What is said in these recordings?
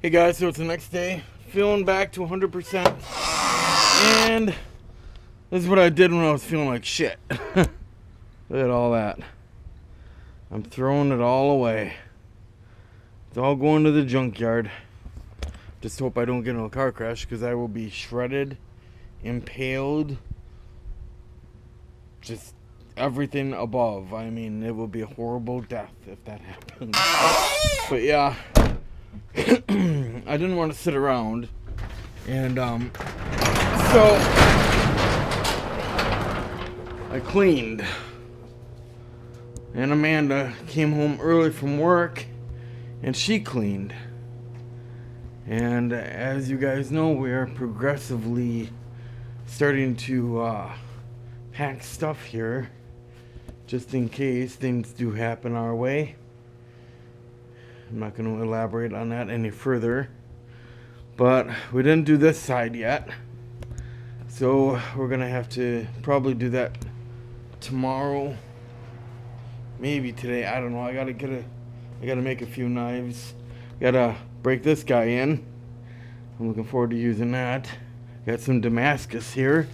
Hey guys, so it's the next day, feeling back to 100%, and this is what I did when I was feeling like shit. Look at all that. I'm throwing it all away. It's all going to the junkyard. Just hope I don't get in a car crash, because I will be shredded, impaled, just everything above. I mean, it will be a horrible death if that happens. But yeah. I didn't want to sit around, and so I cleaned, and Amanda came home early from work and she cleaned, and as you guys know, we are progressively starting to pack stuff here just in case things do happen our way. I'm not going to elaborate on that any further, but we didn't do this side yet, so we're going to have to probably do that tomorrow, maybe today. I don't know. I got to make a few knives. Got to break this guy in. I'm looking forward to using that. Got some Damascus here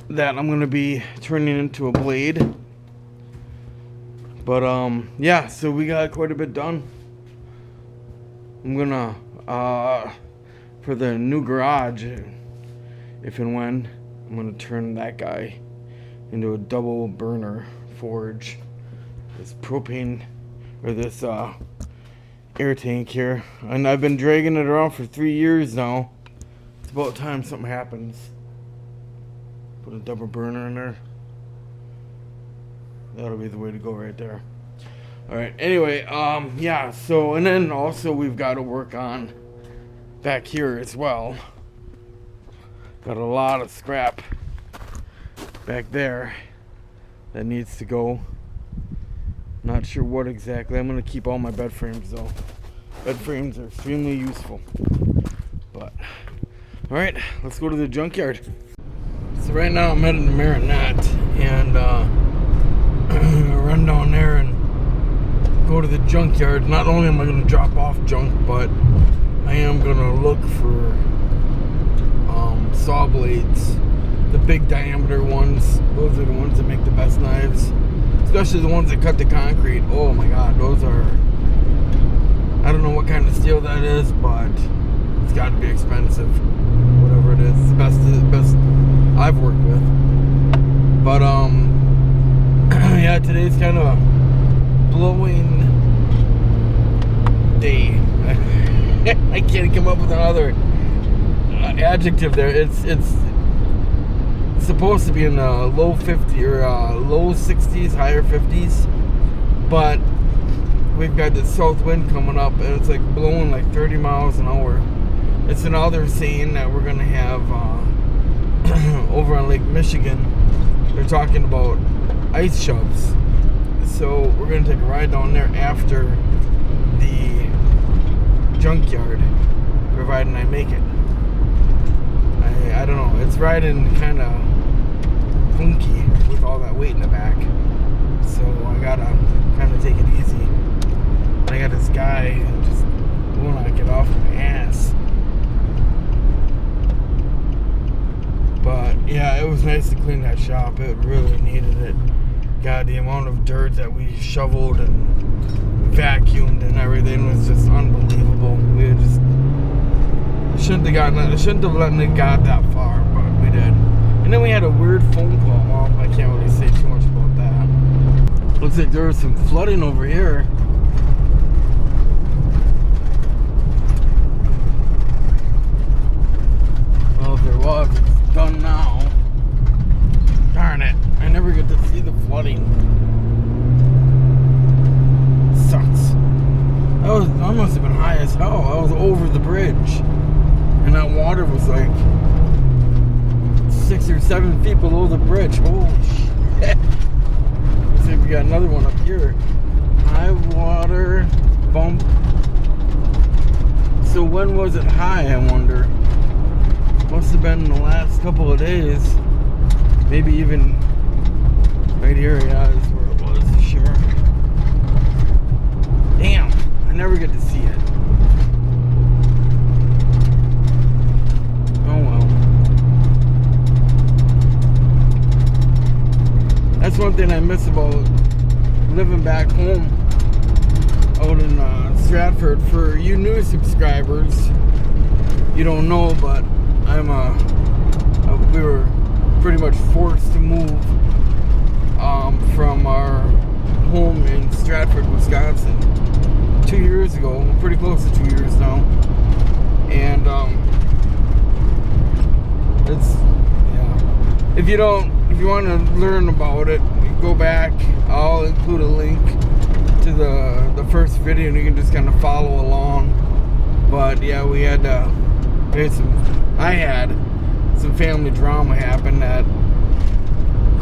that I'm going to be turning into a blade. But yeah, so we got quite a bit done. I'm gonna, for the new garage, if and when, I'm gonna turn that guy into a double burner forge. This propane, or this air tank here. And I've been dragging it around for 3 years now. It's about time something happens. Put a double burner in there. That'll be the way to go right there. Alright, anyway, yeah, so, and then also we've got to work on back here as well. Got a lot of scrap back there that needs to go. Not sure what exactly. I'm going to keep all my bed frames though. Bed frames are extremely useful. But, alright, let's go to the junkyard. So right now I'm heading to Marinette, and run down there and go to the junkyard. Not only am I going to drop off junk, but I am going to look for saw blades, the big diameter ones. Those are the ones that make the best knives, especially the ones that cut the concrete. Oh my god, those are, I don't know what kind of steel that is, but it's got to be expensive, whatever it is. It's the best I've worked with. But yeah, today's kind of a blowing day. I can't come up with another adjective there. It's supposed to be in the low 50s or low 60s, higher 50s, but we've got this south wind coming up, and it's like blowing like 30 miles an hour. It's another saying that we're gonna have over on Lake Michigan. They're talking about ice shoves. So we're going to take a ride down there after the junkyard, providing I make it. I don't know, it's riding kind of funky with all that weight in the back, so I gotta kind of take it easy. I got this guy who just will not get off my ass. But yeah, it was nice to clean that shop. It really needed it. God, the amount of dirt that we shoveled and vacuumed and everything was just unbelievable. We had just shouldn't have let it got that far, but we did. And then we had a weird phone call. Well, I can't really say too much about that. Looks like there was some flooding over here. Well, if there was, it's done now. Darn it. I never get to see the flooding. Sucks. I must have been high as hell. I was over the bridge, and that water was like 6 or 7 feet below the bridge. Holy shit. Let's see if we got another one up here. High water bump. So when was it high, I wonder? Must have been in the last couple of days. Maybe even right here, yeah, is where it was, sure. Damn, I never get to see it. one thing I miss about living back home out in Stratford. For you new subscribers, you don't know, but we were pretty much forced to move from our home in Stratford, Wisconsin 2 years ago. We're pretty close to 2 years now, and it's if you want to learn about it, you go back. I'll include a link to the first video, and you can just kind of follow along. But yeah, I had some family drama happen that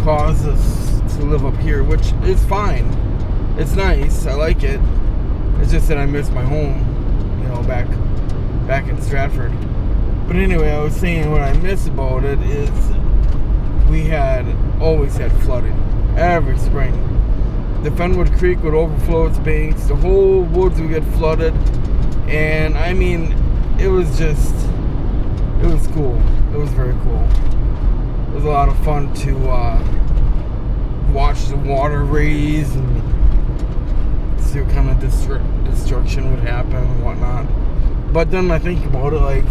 caused us to live up here, which is fine. It's nice. I like it. It's just that I miss my home, back in Stratford. But anyway, I was saying what I miss about it is we always had flooding every spring. The Fenwood Creek would overflow its banks. The whole woods would get flooded. And I mean, it was cool. It was very cool. It was a lot of fun to watch the water raise and see what kind of destruction would happen and whatnot. But then I think about it, I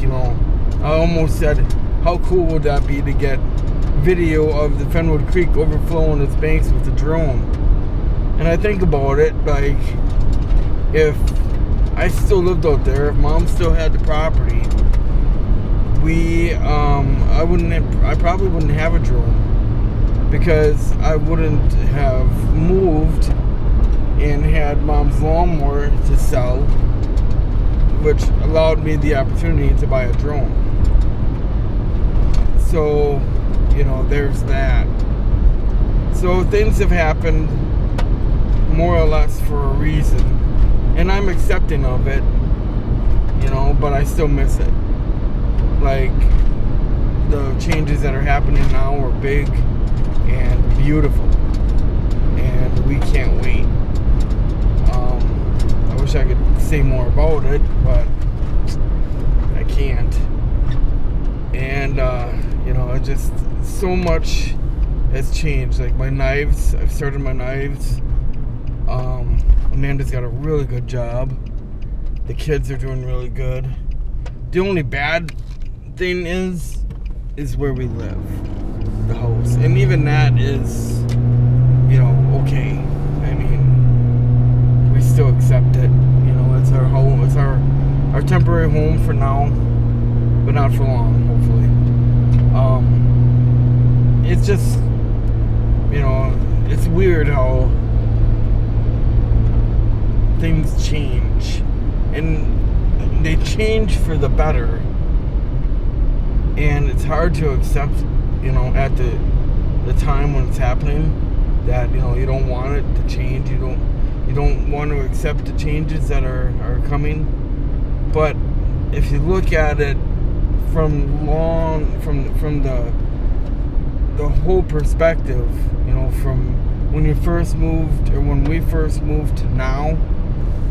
almost said, how cool would that be to get video of the Fenwood Creek overflowing its banks with a drone? And I think about it, if I still lived out there, if Mom still had the property, I probably wouldn't have a drone, because I wouldn't have moved and had Mom's lawnmower to sell, which allowed me the opportunity to buy a drone. So, there's that. So things have happened more or less for a reason, and I'm accepting of it, but I still miss it. The changes that are happening now are big and beautiful, and we can't wait. I wish I could say more about it, but I can't. And just so much has changed. My knives, I've started my knives. Amanda's got a really good job. The kids are doing really good. The only bad thing is where we live, the house, and even that is, okay. I mean, we still accept it. It's our home. It's our temporary home for now, but not for long, hopefully. It's just, it's weird how things change, and they change for the better, and it's hard to accept, at the time when it's happening, that you don't want it to change. You don't want to accept the changes that are coming. But if you look at it from the whole perspective, from when you first moved, or when we first moved to now,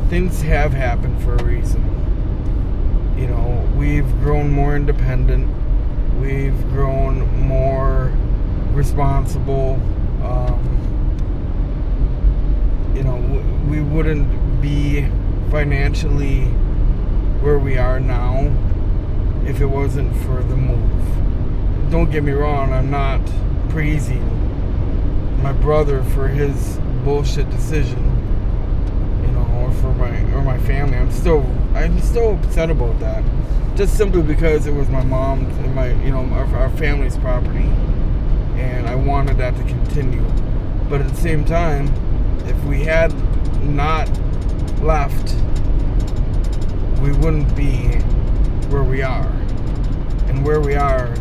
things have happened for a reason. We've grown more independent. We've grown more responsible. We wouldn't be financially where we are now if it wasn't for the move. Don't get me wrong, I'm not praising my brother for his bullshit decision, or my family. I'm still upset about that, just simply because it was my mom's and our family's property, and I wanted that to continue. But at the same time, if we had not left, we wouldn't be where we are, and where we are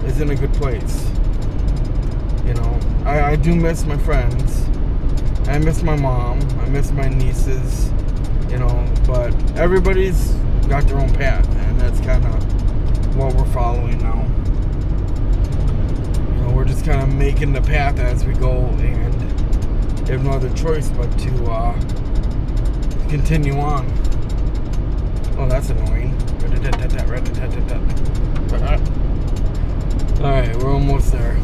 is in a good place. I do miss my friends. I miss my mom. I miss my nieces. But everybody's got their own path, and that's kind of what we're following now. We're just kind of making the path as we go, and have no other choice but to continue on. Oh, that's annoying. Alright, we're almost there.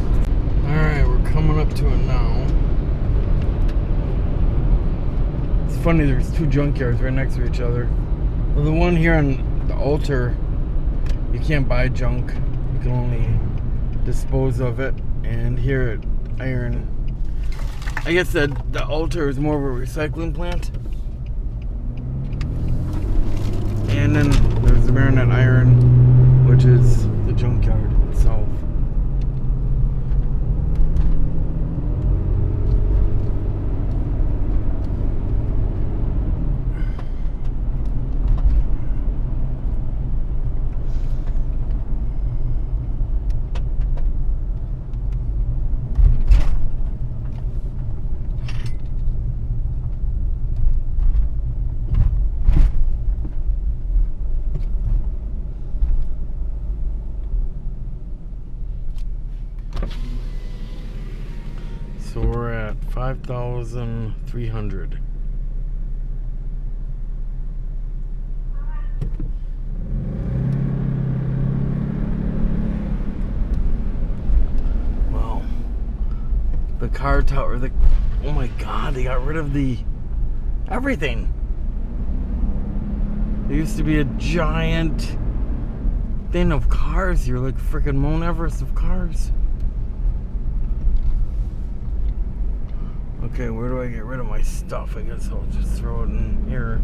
Alright, we're coming up to it now. funny, there's two junkyards right next to each other. Well, the one here on the Altar, you can't buy junk. You can only dispose of it. And here at Iron, I guess that the Altar is more of a recycling plant. And then there's the Marinette Iron, which is the junkyard itself. So we're at 5,300. Wow. The car tower, oh my God, they got rid of everything. There used to be a giant thing of cars here, like freaking Mount Everest of cars. Okay, where do I get rid of my stuff? I guess I'll just throw it in here.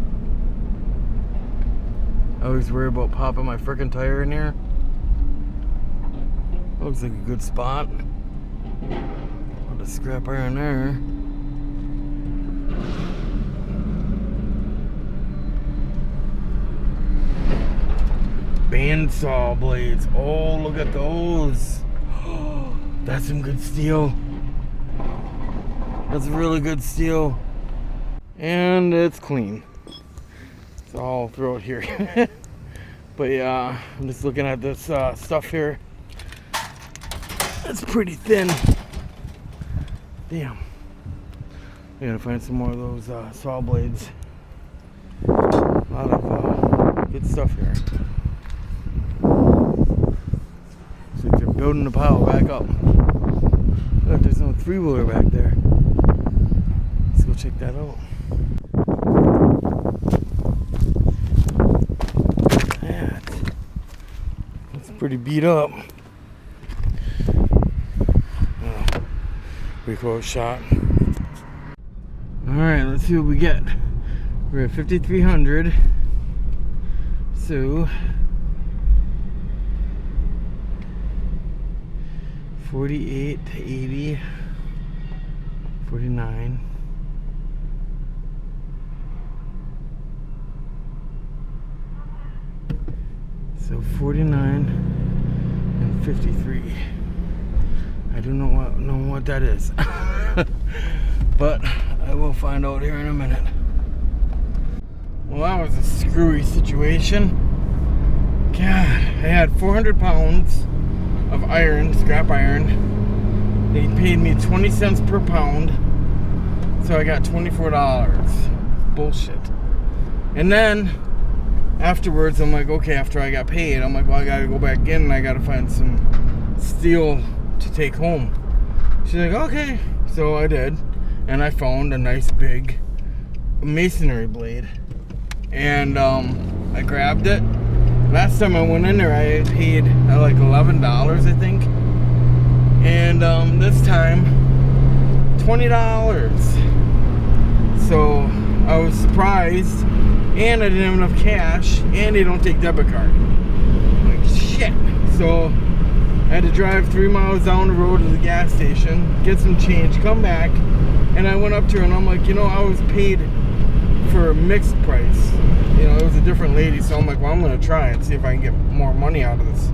I always worry about popping my frickin' tire in here. Looks like a good spot. Put a scrap iron there. Bandsaw blades. Oh, look at those. That's some good steel. That's really good steel. And it's clean. So I'll throw it here. But yeah, I'm just looking at this stuff here. It's pretty thin. Damn. I gotta find some more of those saw blades. A lot of good stuff here. Looks like they're building the pile back up. Look, there's no three-wheeler back there. Let's go check that out. It's pretty beat up. Oh, pretty close shot. Alright, let's see what we get. We're at 5,300. So 48 to 80. 49. So 49 and 53. I do not know what that is. But I will find out here in a minute. Well, that was a screwy situation. God, I had 400 pounds of iron, scrap iron. They paid me 20 cents per pound. So I got $24. Bullshit. And then afterwards, I'm like, okay, after I got paid, I'm like, well, I gotta go back in and I gotta find some steel to take home. She's like, okay. So I did. And I found a nice big masonry blade. And I grabbed it. Last time I went in there, I paid like $11, I think. And this time, $20. So I was surprised. And I didn't have enough cash. And they don't take debit card. I'm like, shit. So I had to drive 3 miles down the road to the gas station, get some change, come back. And I went up to her and I'm like, you know, I was paid for a mixed price. You know, it was a different lady, so I'm like, well, I'm gonna try and see if I can get more money out of this,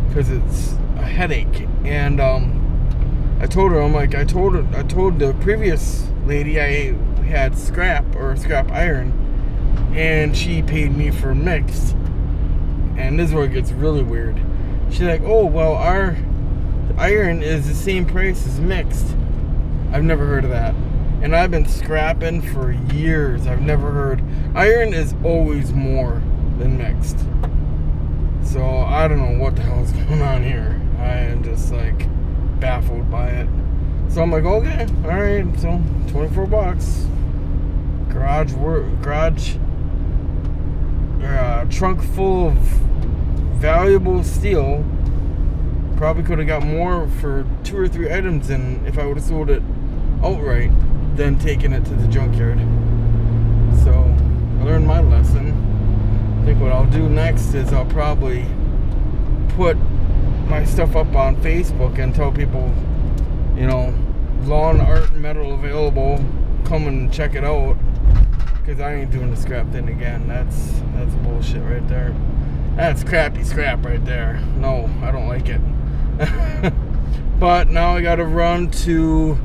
because it's a headache. And I told her, I'm like, I told the previous lady I had scrap iron, and she paid me for mixed. And this is where it gets really weird. She's like, oh, well, our iron is the same price as mixed. I've never heard of that. And I've been scrapping for years. I've never heard. Iron is always more than mixed. So I don't know what the hell is going on here. I am just like baffled by it. So I'm like, okay, alright, so $24. trunk full of valuable steel. Probably could have got more for 2 or 3 items than if I would have sold it outright than taking it to the junkyard. So I learned my lesson. I think what I'll do next is I'll probably put my stuff up on Facebook and tell people, you know, lawn, art, and metal available. Come and check it out. Because I ain't doing the scrap thing again. That's bullshit right there. That's crappy scrap right there. No, I don't like it. But now I gotta run to...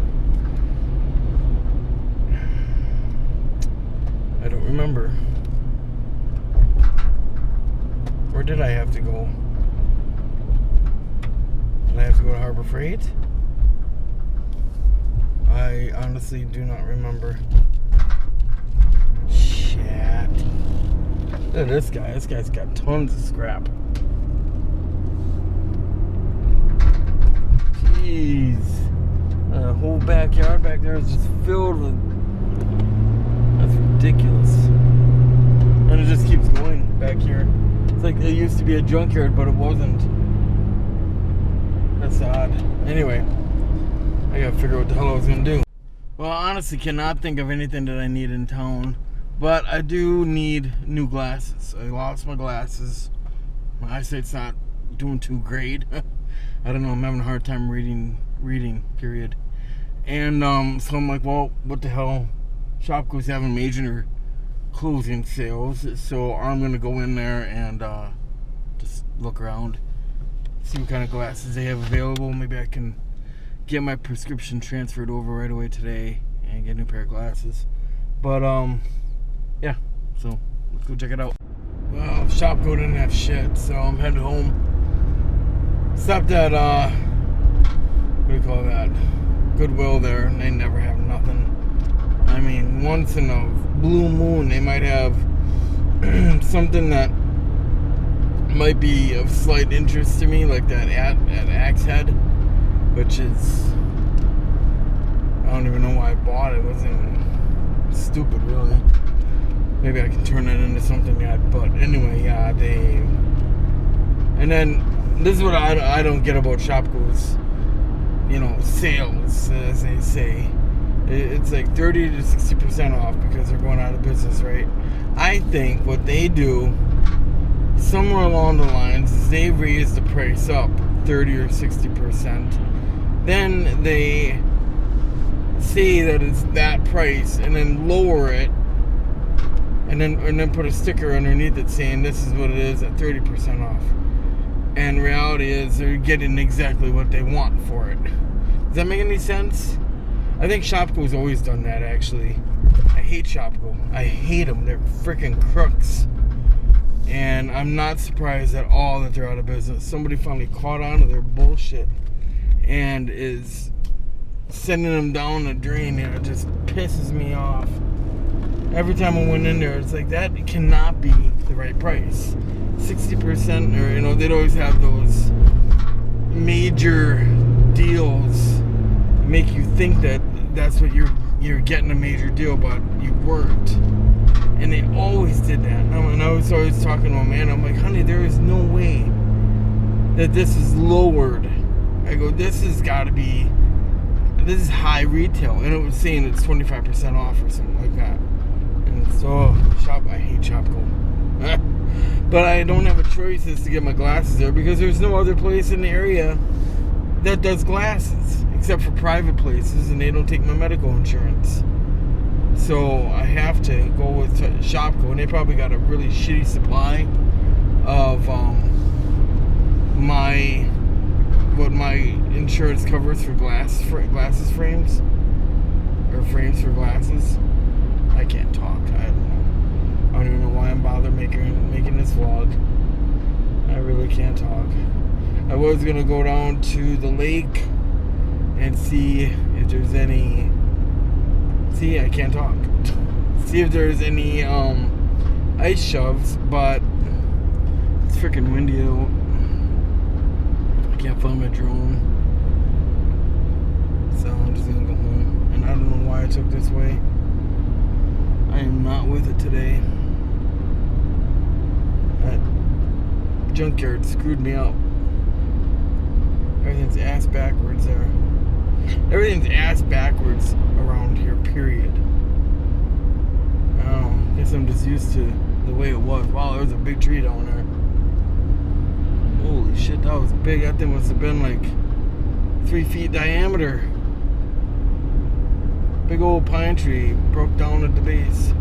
I don't remember. Where did I have to go? Did I have to go to Harbor Freight? I honestly do not remember. Shit. Look at this guy. This guy's got tons of scrap. Jeez. The whole backyard back there is just filled with... That's ridiculous. And it just keeps going back here. It's like it used to be a junkyard, but it wasn't. That's odd. Anyway, I gotta figure out what the hell I was gonna do. Well, I honestly cannot think of anything that I need in town, but I do need new glasses. I lost my glasses. My eyesight's not doing too great. I don't know, I'm having a hard time reading, period. And so I'm like, well, what the hell? Shopko's having major closing sales, so I'm gonna go in there and just look around, see what kind of glasses they have available. Maybe I can get my prescription transferred over right away today and get a new pair of glasses. But yeah, so let's go check it out. Well, Shopko didn't have shit, so I'm headed home. Stopped at what do you call that? Goodwill there, and they never have nothing. I mean, once in a blue moon they might have something that might be of slight interest to me, like that at Axe Head, which is, I don't even know why I bought it. It wasn't even stupid, really. Maybe I can turn that into something yet. But anyway, yeah, they... And then, this is what I don't get about Shopko's, you know, sales, as they say. It's like 30 to 60% off because they're going out of business, right? I think what they do, somewhere along the lines, is they raise the price up 30 or 60%. Then they say that it's that price and then lower it and then put a sticker underneath it saying this is what it is at 30% off. And reality is they're getting exactly what they want for it. Does that make any sense? I think Shopko's always done that, actually. I hate Shopko. I hate them. They're freaking crooks. And I'm not surprised at all that they're out of business. Somebody finally caught on to their bullshit and is sending them down the drain, and it just pisses me off. Every time I went in there, it's like, that cannot be the right price. 60%, or, you know, they'd always have those major deals make you think that that's what you're getting a major deal, but you weren't. And they always did that. And I was always talking to a man, I'm like, honey, there is no way that this is lowered. I go, this has got to be, this is high retail. And it was saying it's 25% off or something like that. And so, I hate Shopko. But I don't have a choice as to get my glasses there because there's no other place in the area that does glasses except for private places, and they don't take my medical insurance. So I have to go with Shopko, and they probably got a really shitty supply of what my insurance covers for glasses frames, or frames for glasses. I can't talk. I don't even know why I'm bothering making this vlog. I really can't talk. I was gonna go down to the lake and see if there's any. See, I can't talk. See if there's any ice shoves, but it's freaking windy out. I can't find my drone, so I'm just gonna go home. And I don't know why I took this way. I am not with it today. That junkyard screwed me up. Everything's ass backwards there. Everything's ass backwards around here, period. I don't know. I guess I'm just used to the way it was. Wow, there was a big tree down there. Holy shit, that was big. That thing must have been like 3 feet diameter. Big old pine tree broke down at the base.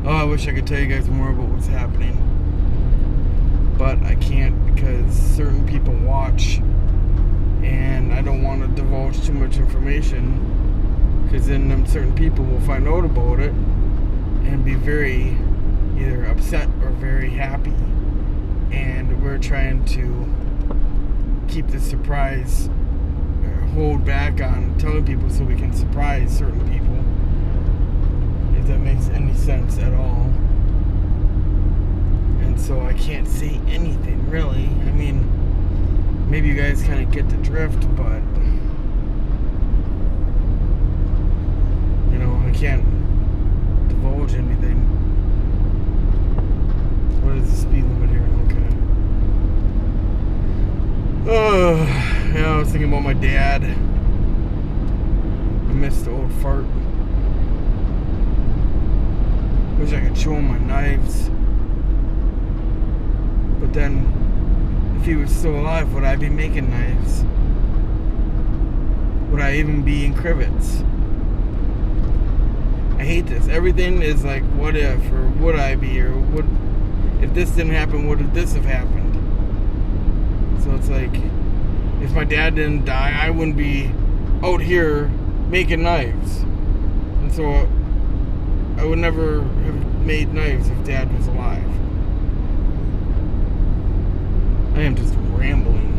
Oh, I wish I could tell you guys more about what's happening. But I can't because certain people watch. And I don't want to divulge too much information. Because then them certain people will find out about it. And be very either upset or very happy. And we're trying to keep the surprise, hold back on telling people so we can surprise certain people, if that makes any sense at all. And so I can't say anything really. I mean, maybe you guys kind of get the drift, but you know, I can't divulge anything. What is the speed limit here? Okay. Yeah, I was thinking about my dad. I missed the old fart. Wish I could show him my knives. But then, if he was still alive, would I be making knives? Would I even be in crivets? I hate this. Everything is like, what if, or would I be, or would, if this didn't happen, would this have happened? So it's like, if my dad didn't die, I wouldn't be out here making knives. And so I would never have made knives if Dad was alive. I am just rambling.